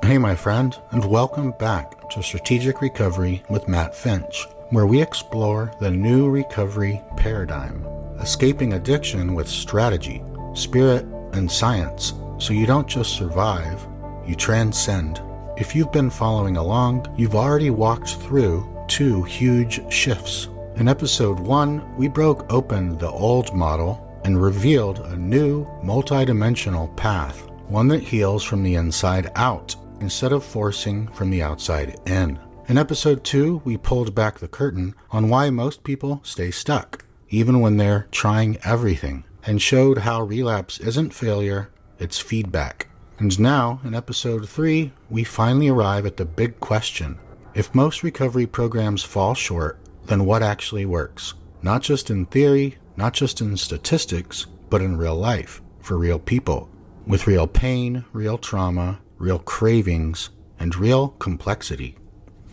Hey my friend, and welcome back to Strategic Recovery with Matt Finch, where we explore the new recovery paradigm, escaping addiction with strategy, spirit, and science, so you don't just survive, you transcend. If you've been following along, you've already walked through two huge shifts. In episode 1, we broke open the old model and revealed a new multidimensional path, one that heals from the inside out instead of forcing from the outside in. In episode 2, we pulled back the curtain on why most people stay stuck, even when they're trying everything, and showed how relapse isn't failure, it's feedback. And now, in episode 3, we finally arrive at the big question. If most recovery programs fall short, then what actually works? Not just in theory, not just in statistics, but in real life, for real people, with real pain, real trauma, real cravings, and real complexity.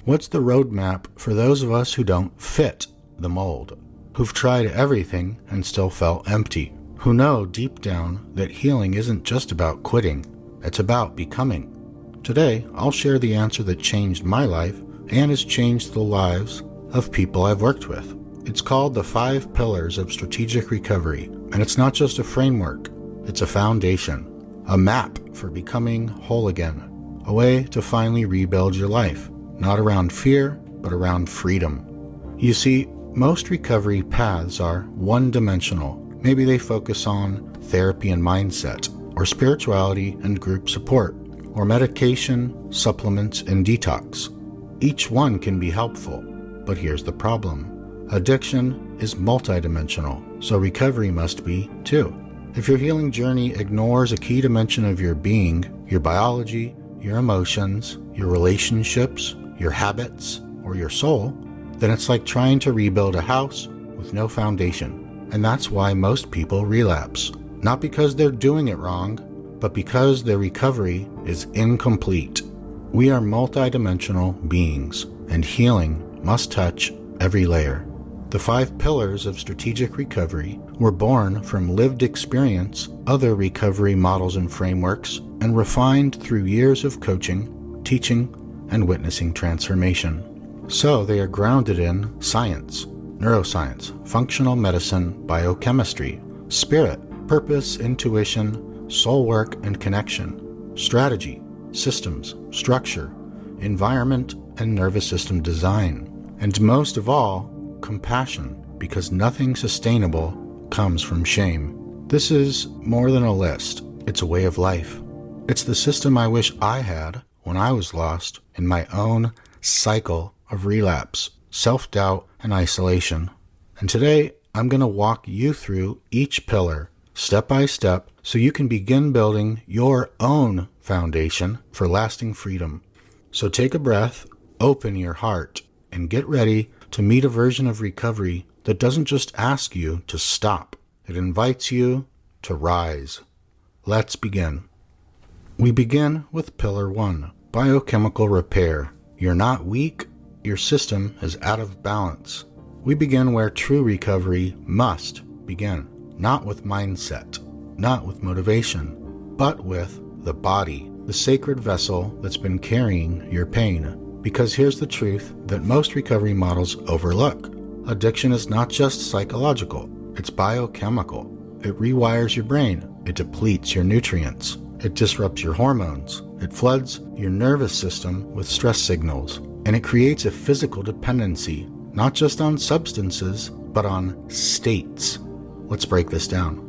What's the roadmap for those of us who don't fit the mold, who've tried everything and still felt empty, who know deep down that healing isn't just about quitting, it's about becoming? Today, I'll share the answer that changed my life and has changed the lives of people I've worked with. It's called the 5 Pillars of Strategic Recovery, and it's not just a framework, it's a foundation. A map for becoming whole again, a way to finally rebuild your life, not around fear, but around freedom. You see, most recovery paths are one-dimensional. Maybe they focus on therapy and mindset, or spirituality and group support, or medication, supplements, and detox. Each one can be helpful, but here's the problem. Addiction is multidimensional, so recovery must be too. If your healing journey ignores a key dimension of your being, your biology, your emotions, your relationships, your habits, or your soul, then it's like trying to rebuild a house with no foundation. And that's why most people relapse. Not because they're doing it wrong, but because their recovery is incomplete. We are multidimensional beings, and healing must touch every layer. The 5 pillars of strategic recovery were born from lived experience, other recovery models and frameworks, and refined through years of coaching, teaching, and witnessing transformation. So they are grounded in science, neuroscience, functional medicine, biochemistry, spirit, purpose, intuition, soul work and connection, strategy, systems, structure, environment, and nervous system design. And most of all, compassion, because nothing sustainable comes from shame. This is more than a list. It's a way of life. It's the system I wish I had when I was lost in my own cycle of relapse, self-doubt, and isolation. And today, I'm going to walk you through each pillar, step by step, so you can begin building your own foundation for lasting freedom. So take a breath, open your heart, and get ready to meet a version of recovery that doesn't just ask you to stop. It invites you to rise. Let's begin. We begin with Pillar 1, Biochemical Repair. You're not weak, your system is out of balance. We begin where true recovery must begin, not with mindset, not with motivation, but with the body, the sacred vessel that's been carrying your pain. Because here's the truth that most recovery models overlook. Addiction is not just psychological, it's biochemical. It rewires your brain, it depletes your nutrients, it disrupts your hormones, it floods your nervous system with stress signals, and it creates a physical dependency, not just on substances, but on states. Let's break this down.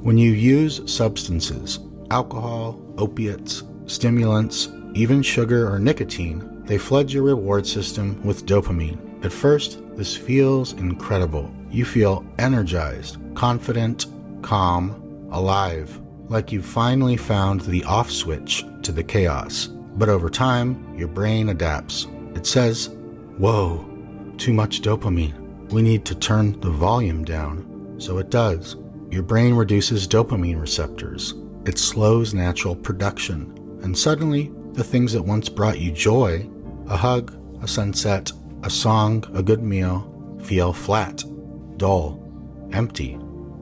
When you use substances, alcohol, opiates, stimulants, even sugar or nicotine, they flood your reward system with dopamine. At first, this feels incredible. You feel energized, confident, calm, alive, like you've finally found the off switch to the chaos. But over time, your brain adapts. It says, "Whoa, too much dopamine. We need to turn the volume down." So it does. Your brain reduces dopamine receptors. It slows natural production. And suddenly, the things that once brought you joy, a hug, a sunset, a song, a good meal, feel flat, dull, empty.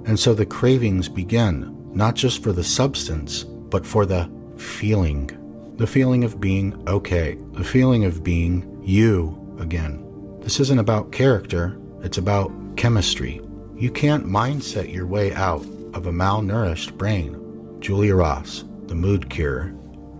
And so the cravings begin, not just for the substance, but for the feeling. The feeling of being okay. The feeling of being you again. This isn't about character, it's about chemistry. You can't mindset your way out of a malnourished brain. Julia Ross, The Mood Cure.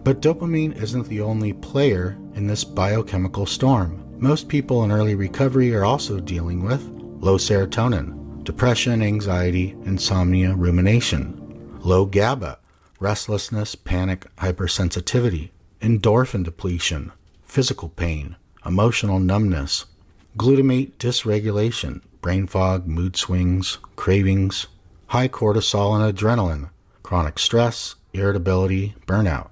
But dopamine isn't the only player in this biochemical storm. Most people in early recovery are also dealing with low serotonin, depression, anxiety, insomnia, rumination, low GABA, restlessness, panic, hypersensitivity, endorphin depletion, physical pain, emotional numbness, glutamate dysregulation, brain fog, mood swings, cravings, high cortisol and adrenaline, chronic stress, irritability, burnout,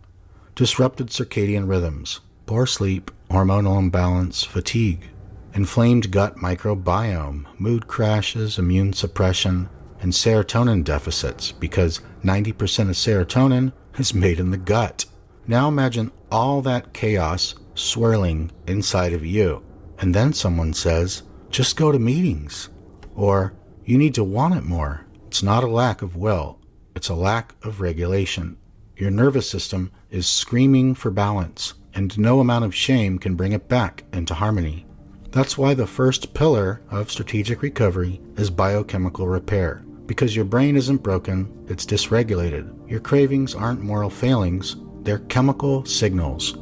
disrupted circadian rhythms, poor sleep, hormonal imbalance, fatigue, inflamed gut microbiome, mood crashes, immune suppression, and serotonin deficits, because 90% of serotonin is made in the gut. Now imagine all that chaos swirling inside of you, and then someone says, just go to meetings, or you need to want it more. It's not a lack of will, it's a lack of regulation. Your nervous system is screaming for balance, and no amount of shame can bring it back into harmony. That's why the first pillar of strategic recovery is biochemical repair. Because your brain isn't broken, it's dysregulated. Your cravings aren't moral failings, they're chemical signals.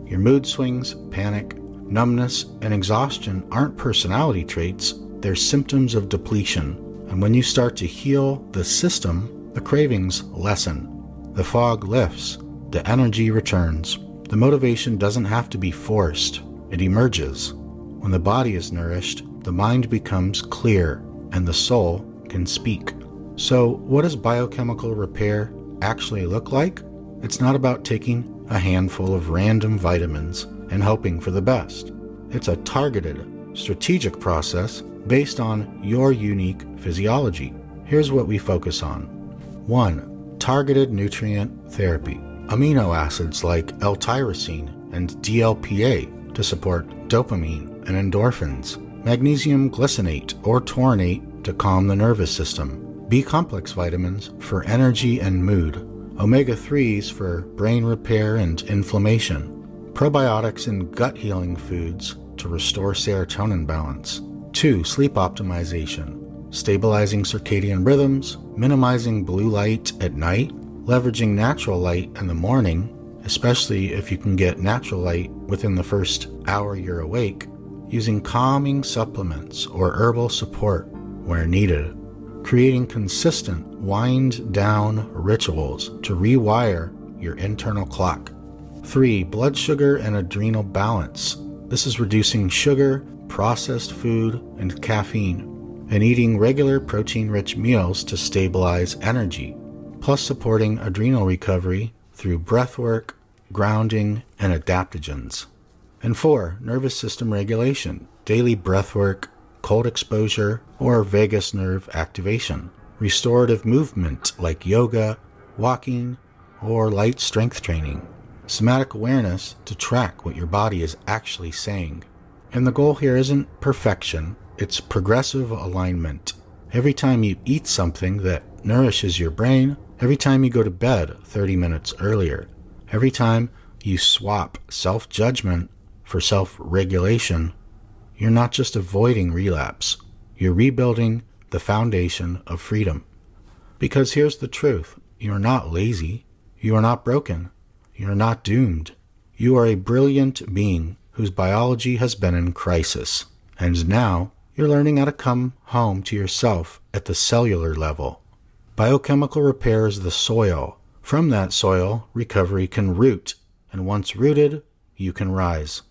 Your mood swings, panic, numbness, and exhaustion aren't personality traits, they're symptoms of depletion. And when you start to heal the system, the cravings lessen. The fog lifts, the energy returns. The motivation doesn't have to be forced, it emerges. When the body is nourished, the mind becomes clear, and the soul can speak. So what does biochemical repair actually look like? It's not about taking a handful of random vitamins and hoping for the best. It's a targeted, strategic process based on your unique physiology. Here's what we focus on. 1. Targeted nutrient therapy. Amino acids like L-tyrosine and DLPA to support dopamine and endorphins. Magnesium glycinate or taurinate to calm the nervous system. B-complex vitamins for energy and mood. Omega-3s for brain repair and inflammation. Probiotics and gut-healing foods to restore serotonin balance. 2. Sleep optimization. Stabilizing circadian rhythms, minimizing blue light at night, leveraging natural light in the morning, especially if you can get natural light within the first hour you're awake, using calming supplements or herbal support where needed, creating consistent wind-down rituals to rewire your internal clock. 3. Blood sugar and adrenal balance. This is reducing sugar, processed food, and caffeine, and eating regular protein-rich meals to stabilize energy, plus supporting adrenal recovery through breathwork, grounding, and adaptogens. And 4. Nervous system regulation, daily breathwork, cold exposure, or vagus nerve activation, restorative movement like yoga, walking, or light strength training, somatic awareness to track what your body is actually saying. And the goal here isn't perfection, it's progressive alignment. Every time you eat something that nourishes your brain, every time you go to bed 30 minutes earlier, every time you swap self-judgment for self-regulation, you're not just avoiding relapse, you're rebuilding the foundation of freedom. Because here's the truth, you're not lazy, you are not broken, you're not doomed. You are a brilliant being whose biology has been in crisis, and now you're learning how to come home to yourself at the cellular level. Biochemical repair is the soil. From that soil, recovery can root, and once rooted, you can rise.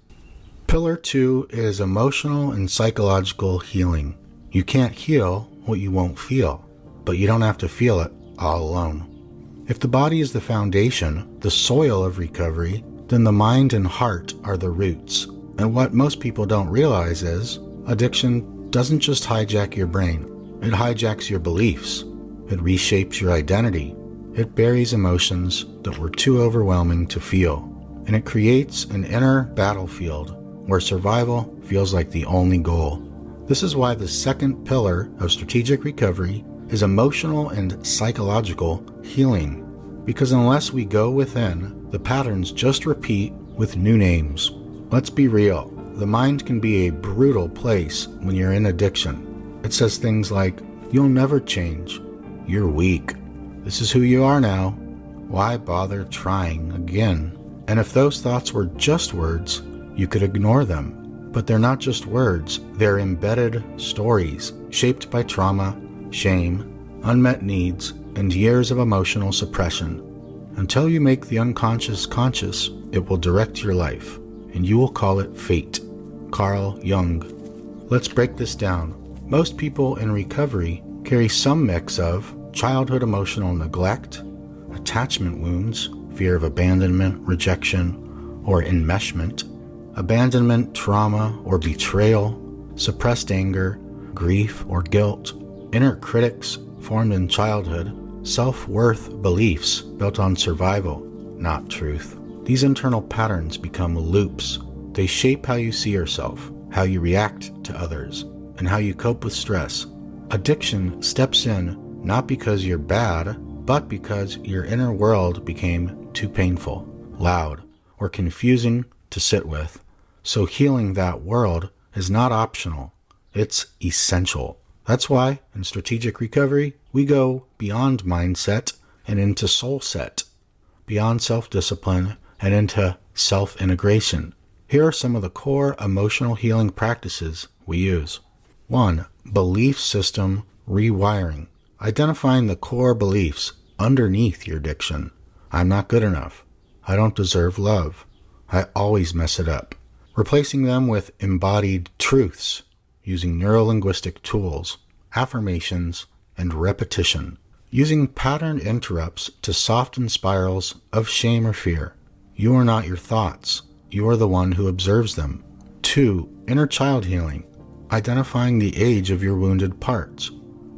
Pillar 2 is emotional and psychological healing. You can't heal what you won't feel, but you don't have to feel it all alone. If the body is the foundation, the soil of recovery, then the mind and heart are the roots. And what most people don't realize is, addiction doesn't just hijack your brain, it hijacks your beliefs. It reshapes your identity. It buries emotions that were too overwhelming to feel. And it creates an inner battlefield where survival feels like the only goal. This is why the second pillar of strategic recovery is emotional and psychological healing. Because unless we go within, the patterns just repeat with new names. Let's be real. The mind can be a brutal place when you're in addiction. It says things like, "You'll never change. You're weak. This is who you are now. Why bother trying again?" And if those thoughts were just words, you could ignore them. But they're not just words. They're embedded stories shaped by trauma, shame, unmet needs, and years of emotional suppression. Until you make the unconscious conscious, it will direct your life, and you will call it fate. Carl Jung. Let's break this down. Most people in recovery carry some mix of childhood emotional neglect, attachment wounds, fear of abandonment, rejection, or enmeshment, abandonment, trauma, or betrayal, suppressed anger, grief, or guilt, inner critics formed in childhood, self-worth beliefs built on survival, not truth. These internal patterns become loops. They shape how you see yourself, how you react to others, and how you cope with stress. Addiction steps in not because you're bad, but because your inner world became too painful, loud, or confusing to sit with. So healing that world is not optional. It's essential. That's why, in strategic recovery, we go beyond mindset and into soul set, beyond self-discipline and into self-integration. Here are some of the core emotional healing practices we use. 1. Belief system rewiring. Identifying the core beliefs underneath your addiction. I'm not good enough. I don't deserve love. I always mess it up. Replacing them with embodied truths using neuro-linguistic tools, affirmations, and repetition. Using pattern interrupts to soften spirals of shame or fear. You are not your thoughts. You are the one who observes them. 2. Inner child healing. Identifying the age of your wounded parts.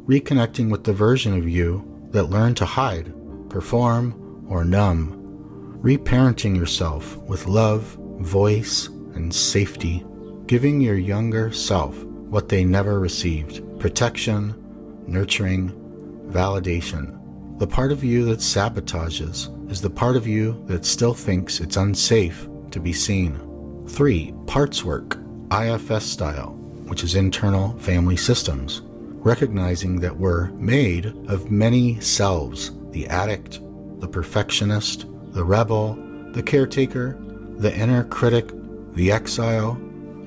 Reconnecting with the version of you that learned to hide, perform, or numb. Reparenting yourself with love, voice, and safety. Giving your younger self what they never received. Protection, nurturing, validation. The part of you that sabotages is the part of you that still thinks it's unsafe to be seen. 3. Parts work, IFS style, which is internal family systems. Recognizing that we're made of many selves, the addict, the perfectionist, the rebel, the caretaker, the inner critic, the exile.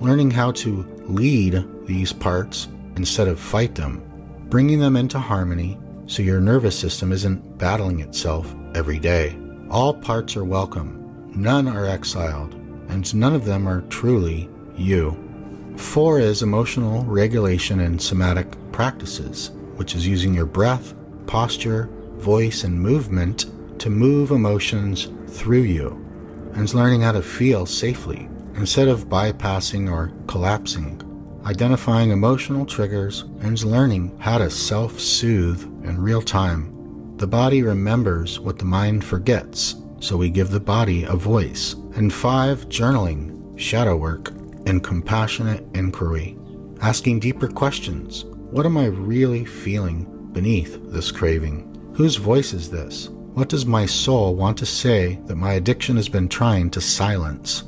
Learning how to lead these parts instead of fight them. Bringing them into harmony so your nervous system isn't battling itself every day. All parts are welcome. None are exiled, and none of them are truly you. 4 is emotional regulation and somatic practices, which is using your breath, posture, voice, and movement to move emotions through you, and learning how to feel safely instead of bypassing or collapsing. Identifying emotional triggers and learning how to self-soothe in real time. The body remembers what the mind forgets, so we give the body a voice. And 5, journaling, shadow work, and compassionate inquiry. Asking deeper questions. What am I really feeling beneath this craving? Whose voice is this? What does my soul want to say that my addiction has been trying to silence?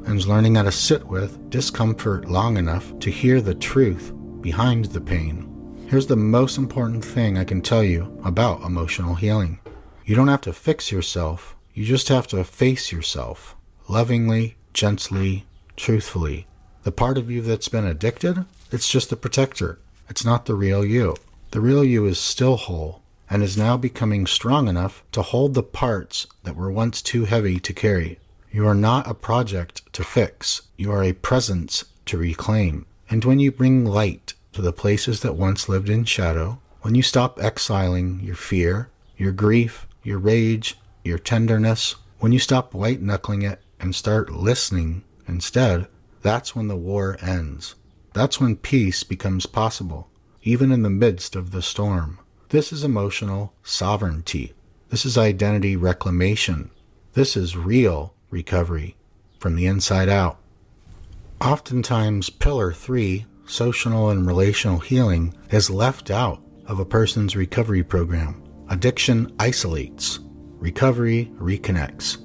And learning how to sit with discomfort long enough to hear the truth behind the pain. Here's the most important thing I can tell you about emotional healing. You don't have to fix yourself. You just have to face yourself. Lovingly, gently, truthfully. The part of you that's been addicted, it's just the protector. It's not the real you. The real you is still whole and is now becoming strong enough to hold the parts that were once too heavy to carry. You are not a project to fix. You are a presence to reclaim. And when you bring light to the places that once lived in shadow, when you stop exiling your fear, your grief, your rage, your tenderness, when you stop white-knuckling it and start listening instead, that's when the war ends. That's when peace becomes possible, even in the midst of the storm. This is emotional sovereignty. This is identity reclamation. This is real recovery from the inside out. Oftentimes, Pillar 3, social and relational healing, is left out of a person's recovery program. Addiction isolates. recovery reconnects.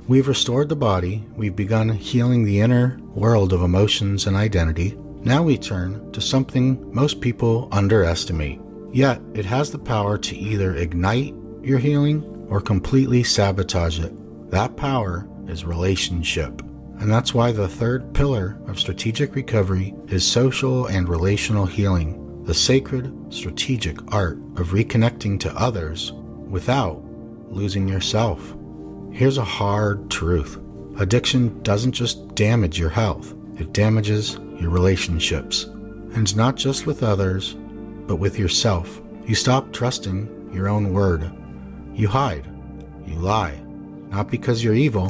We've restored the body, we've begun healing the inner world of emotions and identity. Now we turn to something most people underestimate, yet it has the power to either ignite your healing or completely sabotage it. That power is relationship. And that's why the third pillar of strategic recovery is social and relational healing, the sacred, strategic art of reconnecting to others without losing yourself. Here's a hard truth. Addiction doesn't just damage your health, it damages your relationships. And not just with others, but with yourself. You stop trusting your own word. You hide. You lie. Not because you're evil,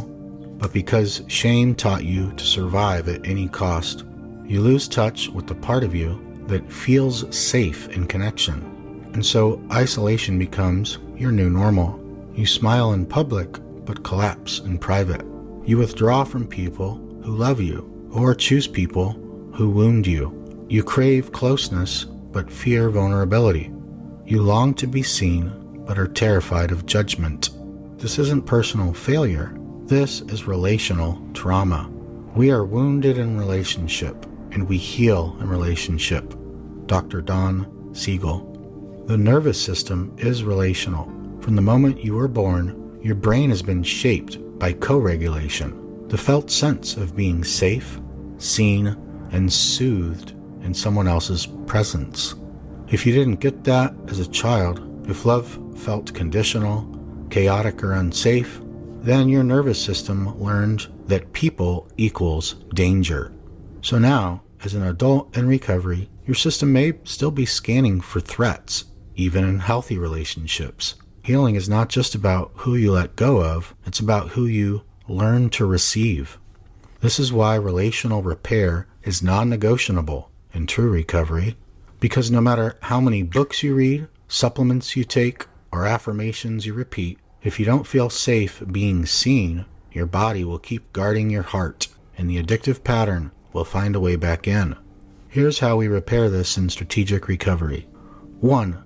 but because shame taught you to survive at any cost. You lose touch with the part of you that feels safe in connection. And so isolation becomes your new normal. You smile in public, but collapse in private. You withdraw from people who love you, or choose people who wound you. You crave closeness, but fear vulnerability. You long to be seen, but are terrified of judgment. This isn't personal failure. This is relational trauma. We are wounded in relationship, and we heal in relationship. Dr. Don Siegel. The nervous system is relational. From the moment you were born, your brain has been shaped by co-regulation, the felt sense of being safe, seen, and soothed in someone else's presence. If you didn't get that as a child, if love felt conditional, chaotic, or unsafe, then your nervous system learned that people equals danger. So now, as an adult in recovery, your system may still be scanning for threats, even in healthy relationships. Healing is not just about who you let go of, it's about who you learn to receive. This is why relational repair is non-negotiable in true recovery, because no matter how many books you read, supplements you take, or affirmations you repeat, if you don't feel safe being seen, your body will keep guarding your heart, and the addictive pattern will find a way back in. Here's how we repair this in strategic recovery. 1.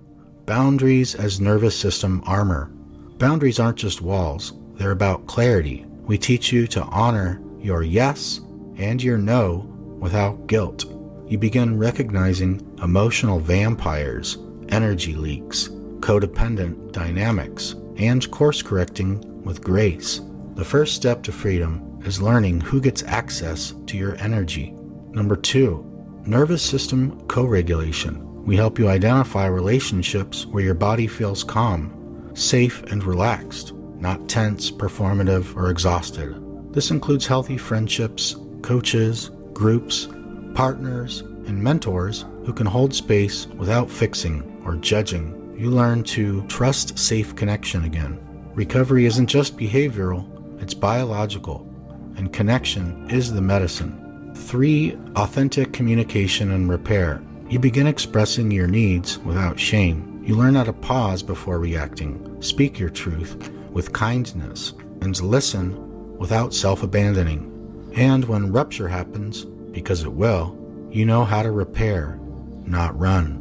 Boundaries as nervous system armor. Boundaries aren't just walls, they're about clarity. We teach you to honor your yes and your no without guilt. You begin recognizing emotional vampires, energy leaks, codependent dynamics, and course-correcting with grace. The first step to freedom is learning who gets access to your energy. Number 2, nervous system co-regulation. We help you identify relationships where your body feels calm, safe, and relaxed, not tense, performative, or exhausted. This includes healthy friendships, coaches, groups, partners, and mentors who can hold space without fixing or judging. You learn to trust safe connection again. Recovery isn't just behavioral, it's biological, and connection is the medicine. 3, authentic communication and repair. You begin expressing your needs without shame. You learn how to pause before reacting, speak your truth with kindness, and listen without self-abandoning. And when rupture happens, because it will, you know how to repair, not run.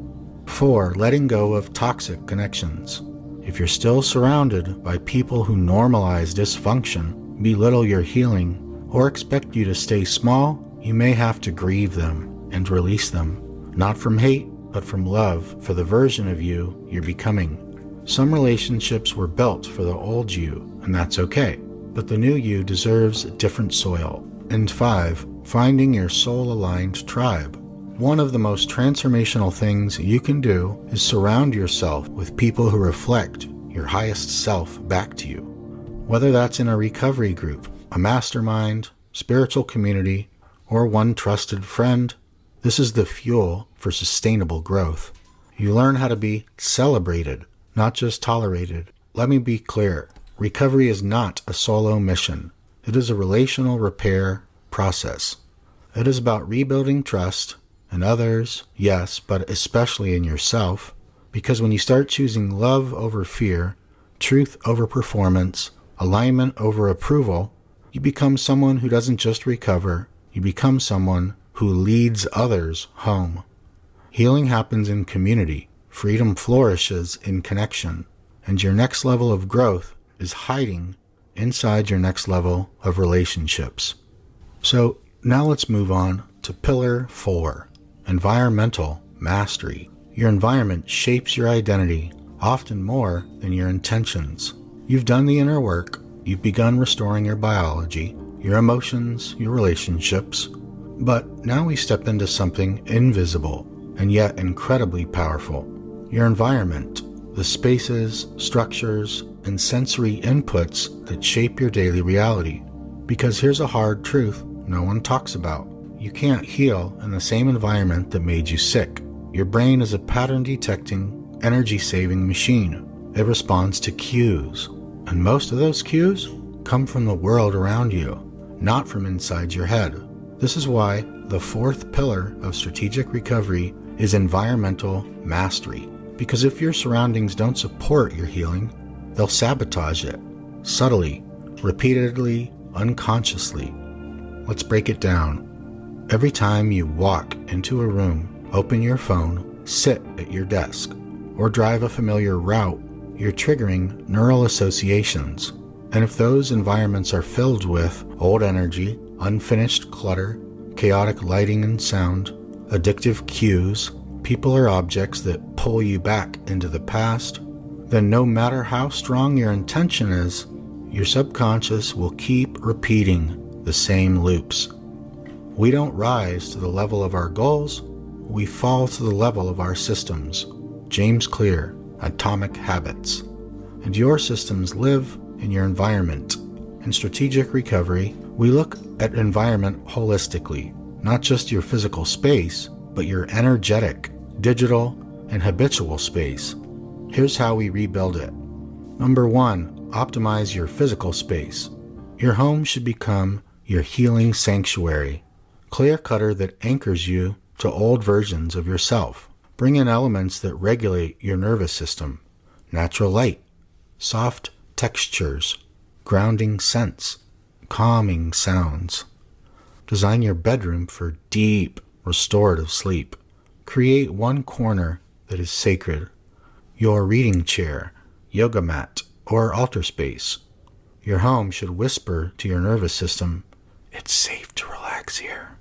4, letting go of toxic connections. If you're still surrounded by people who normalize dysfunction, belittle your healing, or expect you to stay small, you may have to grieve them and release them. Not from hate, but from love for the version of you you're becoming. Some relationships were built for the old you, and that's okay, but the new you deserves different soil. And 5, finding your soul-aligned tribe. One of the most transformational things you can do is surround yourself with people who reflect your highest self back to you. Whether that's in a recovery group, a mastermind, spiritual community, or one trusted friend, this is the fuel for sustainable growth. You learn how to be celebrated, not just tolerated. Let me be clear. Recovery is not a solo mission. It is a relational repair process. It is about rebuilding trust in others, yes, but especially in yourself, because when you start choosing love over fear, truth over performance, alignment over approval, you become someone who doesn't just recover, you become someone who leads others home. Healing happens in community, freedom flourishes in connection, and your next level of growth is hiding inside your next level of relationships. So now let's move on to Pillar 4, Environmental Mastery. Your environment shapes your identity, often more than your intentions. You've done the inner work, you've begun restoring your biology, your emotions, your relationships, but now we step into something invisible and yet incredibly powerful. Your environment, the spaces, structures, and sensory inputs that shape your daily reality. Because here's a hard truth no one talks about. You can't heal in the same environment that made you sick. Your brain is a pattern-detecting, energy-saving machine. It responds to cues, and most of those cues come from the world around you, not from inside your head. This is why the fourth pillar of strategic recovery is environmental mastery. Because if your surroundings don't support your healing, they'll sabotage it, subtly, repeatedly, unconsciously. Let's break it down. Every time you walk into a room, open your phone, sit at your desk, or drive a familiar route, you're triggering neural associations. And if those environments are filled with old energy, unfinished clutter, chaotic lighting and sound, addictive cues, people or objects that pull you back into the past, then no matter how strong your intention is, your subconscious will keep repeating the same loops. We don't rise to the level of our goals, we fall to the level of our systems. James Clear, Atomic Habits. And your systems live in your environment. In strategic recovery, we look at environment holistically, not just your physical space, but your energetic, digital, and habitual space. Here's how we rebuild it. Number 1, optimize your physical space. Your home should become your healing sanctuary, clear-cutter that anchors you to old versions of yourself. Bring in elements that regulate your nervous system, natural light, soft textures, grounding scents, calming sounds. Design your bedroom for deep, restorative sleep. Create one corner that is sacred. Your reading chair, yoga mat, or altar space. Your home should whisper to your nervous system, "It's safe to relax here."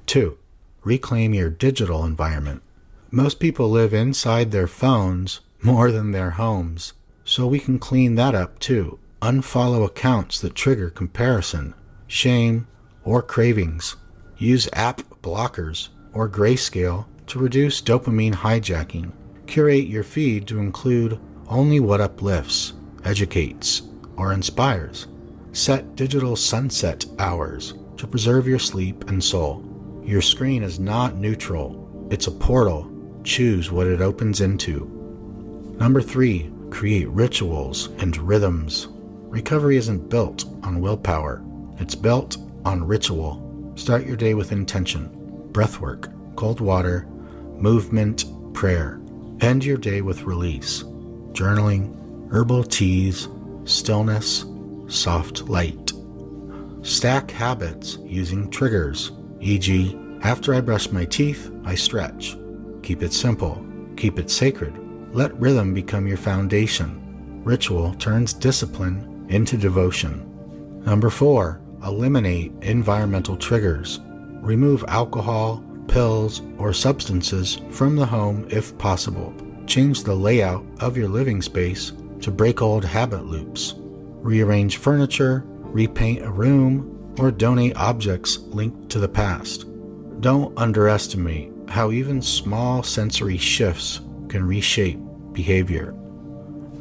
2. Reclaim your digital environment. Most people live inside their phones more than their homes, so we can clean that up too. Unfollow accounts that trigger comparison, shame, or cravings. Use app blockers or grayscale to reduce dopamine hijacking. Curate your feed to include only what uplifts, educates, or inspires. Set digital sunset hours to preserve your sleep and soul. Your screen is not neutral. It's a portal. Choose what it opens into. Number 3, create rituals and rhythms. Recovery isn't built on willpower. It's built on ritual. Start your day with intention, breathwork, cold water, movement, prayer. End your day with release, journaling, herbal teas, stillness, soft light. Stack habits using triggers, e.g., after I brush my teeth, I stretch. Keep it simple. Keep it sacred. Let rhythm become your foundation. Ritual turns discipline into devotion. Number 4, eliminate environmental triggers. Remove alcohol, pills, or substances from the home if possible. Change the layout of your living space to break old habit loops. Rearrange furniture, repaint a room, or donate objects linked to the past. Don't underestimate how even small sensory shifts can reshape behavior.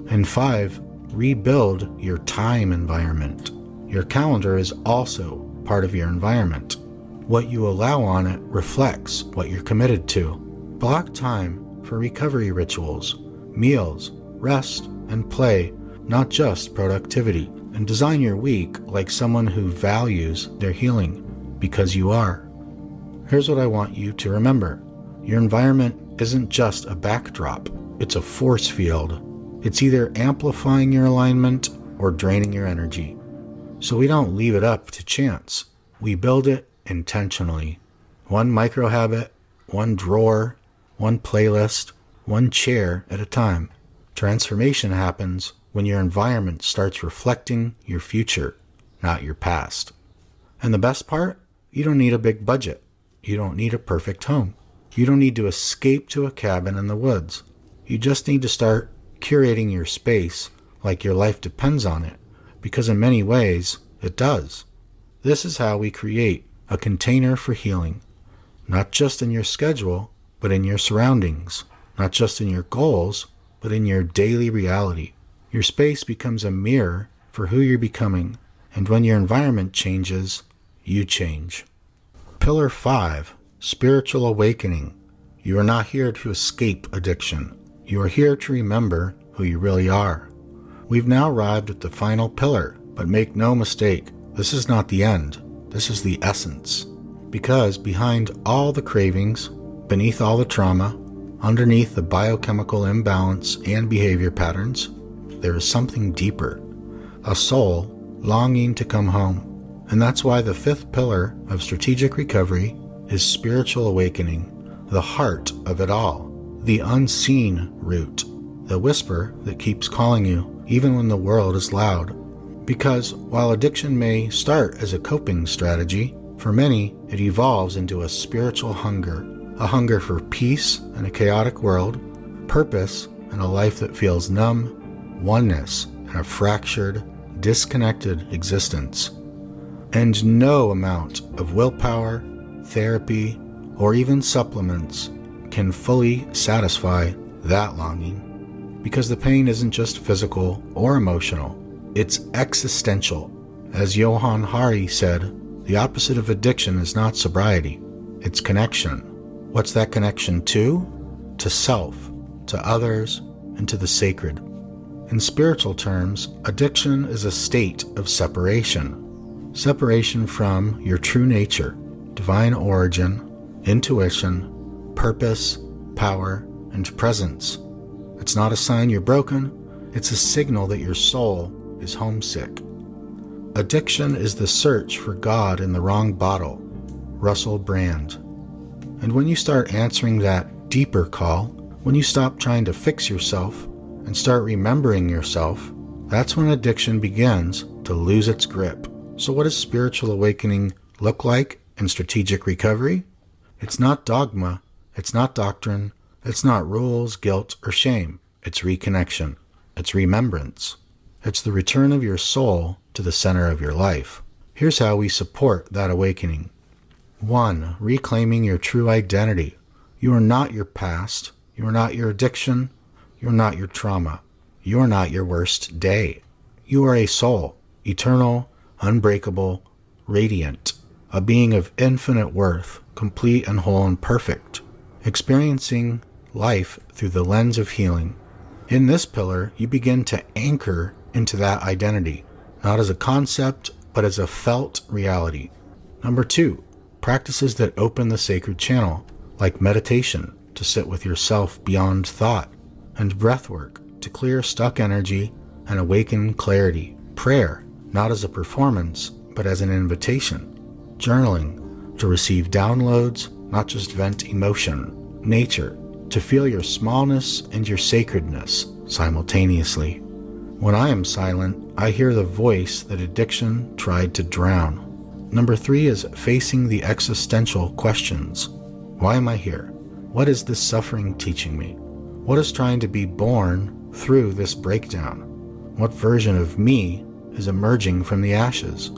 And 5, rebuild your time environment. Your calendar is also part of your environment. What you allow on it reflects what you're committed to. Block time for recovery rituals, meals, rest, and play, not just productivity. And design your week like someone who values their healing, because you are. Here's what I want you to remember. Your environment isn't just a backdrop, it's a force field. It's either amplifying your alignment or draining your energy. So we don't leave it up to chance. We build it intentionally. One micro habit, one drawer, one playlist, one chair at a time. Transformation happens when your environment starts reflecting your future, not your past. And the best part? You don't need a big budget. You don't need a perfect home. You don't need to escape to a cabin in the woods. You just need to start curating your space like your life depends on it, because in many ways, it does. This is how we create a container for healing, not just in your schedule, but in your surroundings, not just in your goals, but in your daily reality. Your space becomes a mirror for who you're becoming, and when your environment changes, you change. Pillar 5, Spiritual Awakening. You are not here to escape addiction. You are here to remember who you really are. We've now arrived at the final pillar, but make no mistake, this is not the end. This is the essence. Because behind all the cravings, beneath all the trauma, underneath the biochemical imbalance and behavior patterns, there is something deeper. A soul longing to come home. And that's why the 5th pillar of strategic recovery is spiritual awakening, the heart of it all, the unseen root, the whisper that keeps calling you even when the world is loud. Because while addiction may start as a coping strategy, for many it evolves into a spiritual hunger, a hunger for peace in a chaotic world, purpose in a life that feels numb, oneness in a fractured, disconnected existence. And no amount of willpower, therapy, or even supplements can fully satisfy that longing. Because the pain isn't just physical or emotional, it's existential. As Johann Hari said, the opposite of addiction is not sobriety, it's connection. What's that connection to? To self, to others, and to the sacred. In spiritual terms, addiction is a state of separation. Separation from your true nature, divine origin, intuition, purpose, power, and presence. It's not a sign you're broken, it's a signal that your soul is homesick. Addiction is the search for God in the wrong bottle. Russell Brand. And when you start answering that deeper call, when you stop trying to fix yourself and start remembering yourself, that's when addiction begins to lose its grip. So what does spiritual awakening look like in strategic recovery? It's not dogma, it's not doctrine, it's not rules, guilt, or shame. It's reconnection. It's remembrance. It's the return of your soul to the center of your life. Here's how we support that awakening. 1. Reclaiming your true identity. You are not your past. You are not your addiction. You are not your trauma. You are not your worst day. You are a soul, eternal, unbreakable, radiant, a being of infinite worth, complete and whole and perfect, experiencing life through the lens of healing. In this pillar, you begin to anchor into that identity, not as a concept, but as a felt reality. Number 2, practices that open the sacred channel, like meditation, to sit with yourself beyond thought, and breath work, to clear stuck energy and awaken clarity. Prayer, not as a performance, but as an invitation. Journaling, to receive downloads, not just vent emotion. Nature, to feel your smallness and your sacredness simultaneously. When I am silent, I hear the voice that addiction tried to drown. Number 3 is facing the existential questions. Why am I here? What is this suffering teaching me? What is trying to be born through this breakdown? What version of me is emerging from the ashes?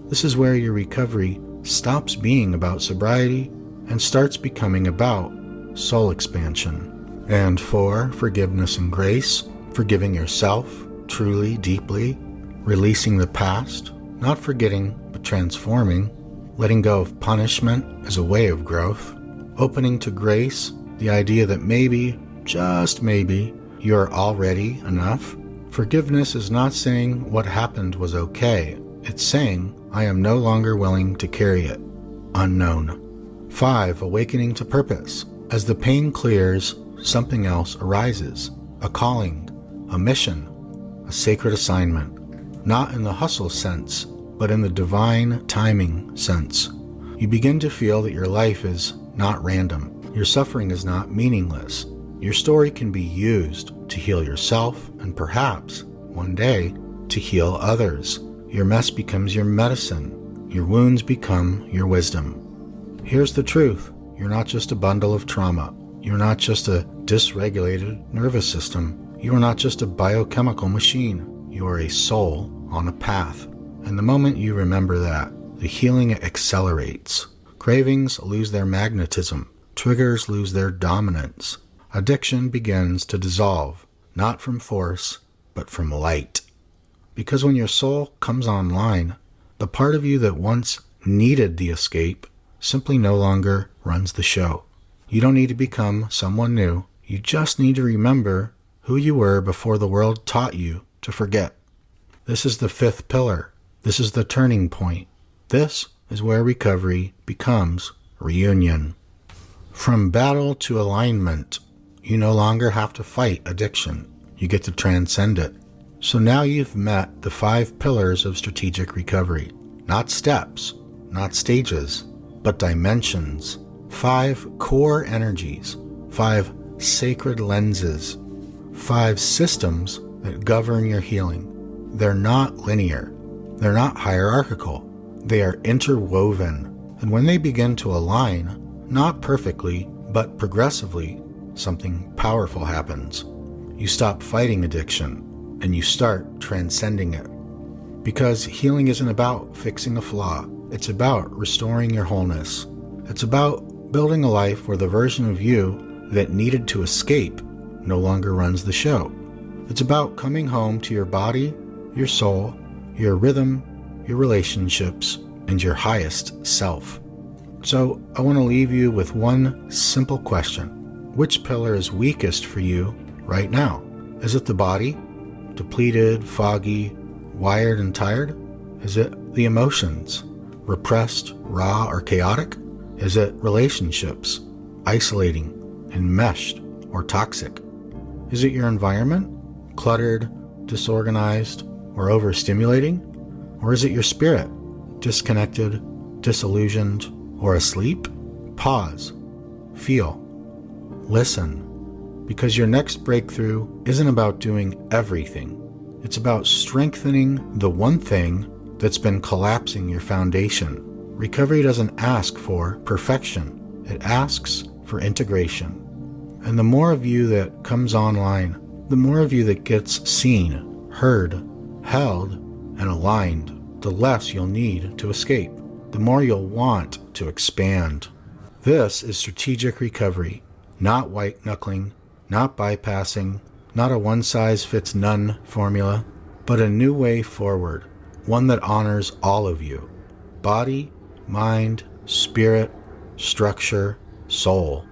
This is where your recovery stops being about sobriety and starts becoming about soul expansion. And 4, forgiveness and grace, forgiving yourself truly, deeply, releasing the past, not forgetting but transforming, letting go of punishment as a way of growth, opening to grace, the idea that maybe, just maybe, you're already enough. Forgiveness is not saying what happened was okay. It's saying, I am no longer willing to carry it. Unknown. 5, awakening to purpose. As the pain clears, something else arises. A calling, a mission, a sacred assignment. Not in the hustle sense, but in the divine timing sense. You begin to feel that your life is not random. Your suffering is not meaningless. Your story can be used to heal yourself and perhaps, one day, to heal others. Your mess becomes your medicine. Your wounds become your wisdom. Here's the truth. You're not just a bundle of trauma. You're not just a dysregulated nervous system. You are not just a biochemical machine. You are a soul on a path. And the moment you remember that, the healing accelerates. Cravings lose their magnetism. Triggers lose their dominance. Addiction begins to dissolve, not from force, but from light. Because when your soul comes online, the part of you that once needed the escape simply no longer runs the show. You don't need to become someone new. You just need to remember who you were before the world taught you to forget. This is the fifth pillar. This is the turning point. This is where recovery becomes reunion. From battle to alignment, you no longer have to fight addiction. You get to transcend it. So now you've met the 5 pillars of strategic recovery. Not steps, not stages, but dimensions. 5 core energies, 5 sacred lenses, 5 systems that govern your healing. They're not linear. They're not hierarchical. They are interwoven. And when they begin to align, not perfectly, but progressively, something powerful happens. You stop fighting addiction, and you start transcending it. Because healing isn't about fixing a flaw. It's about restoring your wholeness. It's about building a life where the version of you that needed to escape no longer runs the show. It's about coming home to your body, your soul, your rhythm, your relationships, and your highest self. So I want to leave you with one simple question. Which pillar is weakest for you right now? Is it the body? Depleted, foggy, wired, and tired? Is it the emotions? Repressed, raw, or chaotic? Is it relationships? Isolating, enmeshed, or toxic? Is it your environment? Cluttered, disorganized, or overstimulating? Or is it your spirit? Disconnected, disillusioned, or asleep? Pause. Feel. Listen. Because your next breakthrough isn't about doing everything. It's about strengthening the one thing that's been collapsing your foundation. Recovery doesn't ask for perfection. It asks for integration. And the more of you that comes online, the more of you that gets seen, heard, held, and aligned, the less you'll need to escape. The more you'll want to expand. This is strategic recovery, not white-knuckling, not bypassing, not a one-size-fits-none formula, but a new way forward, one that honors all of you. Body, mind, spirit, structure, soul.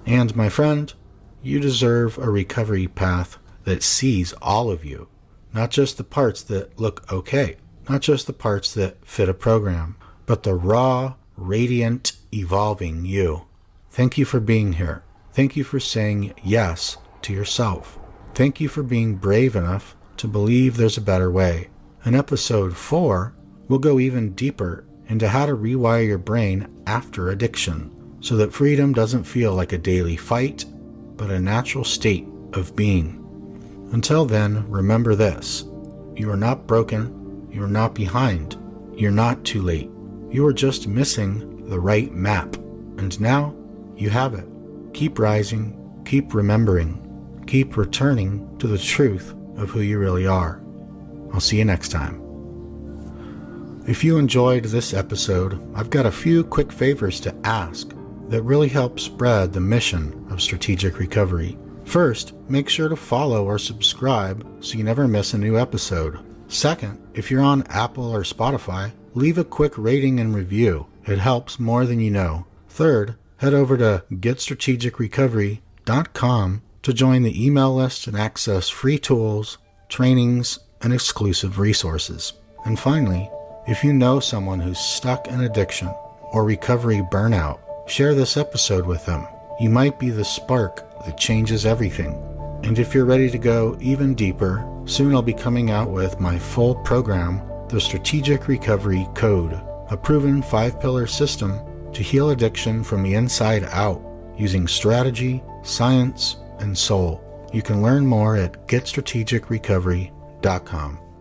And my friend, you deserve a recovery path that sees all of you, not just the parts that look okay, not just the parts that fit a program, but the raw, radiant, evolving you. Thank you for being here. Thank you for saying yes to yourself. Thank you for being brave enough to believe there's a better way. In episode 4, we'll go even deeper into how to rewire your brain after addiction, so that freedom doesn't feel like a daily fight, but a natural state of being. Until then, remember this. You are not broken. You are not behind. You're not too late. You are just missing the right map. And now, you have it. Keep rising. Keep remembering. Keep returning to the truth of who you really are. I'll see you next time. If you enjoyed this episode, I've got a few quick favors to ask that really help spread the mission of strategic recovery. First, make sure to follow or subscribe so you never miss a new episode. Second, if you're on Apple or Spotify, leave a quick rating and review. It helps more than you know. Third, head over to getstrategicrecovery.com to join the email list and access free tools, trainings, and exclusive resources. And finally, if you know someone who's stuck in addiction or recovery burnout, share this episode with them. You might be the spark that changes everything. And if you're ready to go even deeper, soon I'll be coming out with my full program, the Strategic Recovery Code, a proven 5-pillar system to heal addiction from the inside out using strategy, science, and soul. You can learn more at getstrategicrecovery.com. sobriety.com.